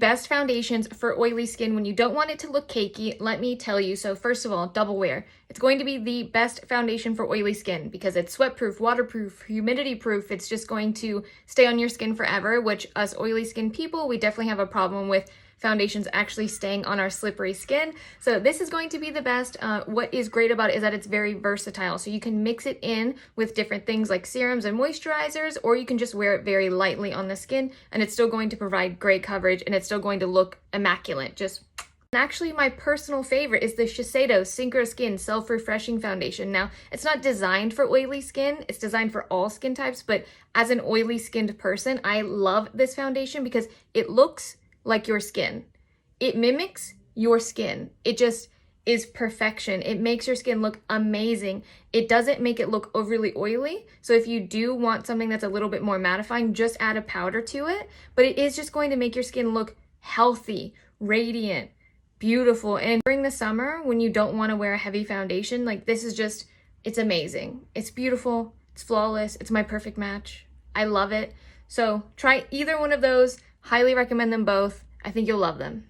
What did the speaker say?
best foundations for oily skin when you don't want it to look cakey, let me tell you. So first of all, double wear. It's going to be the best foundation for oily skin because it's sweat proof, waterproof, humidity proof. It's just going to stay on your skin forever, which us oily skin people, we definitely have a problem with foundations actually staying on our slippery skin. So this is going to be the best. What is great about it is that it's very versatile. So you can mix it in with different things like serums and moisturizers, or you can just wear it very lightly on the skin and it's still going to provide great coverage and it's still going to look immaculate. And actually, my personal favorite is the Shiseido Synchro Skin Self-Refreshing Foundation. Now, it's not designed for oily skin. It's designed for all skin types, but as an oily skinned person, I love this foundation because it looks like your skin. It mimics your skin. It just is perfection. It makes your skin look amazing. It doesn't make it look overly oily. So if you do want something that's a little bit more mattifying, just add a powder to it. But it is just going to make your skin look healthy, radiant, beautiful. And during the summer, when you don't want to wear a heavy foundation, like this is just, it's amazing. It's beautiful. It's flawless. It's my perfect match. I love it. So try either one of those. Highly recommend them both. I think you'll love them.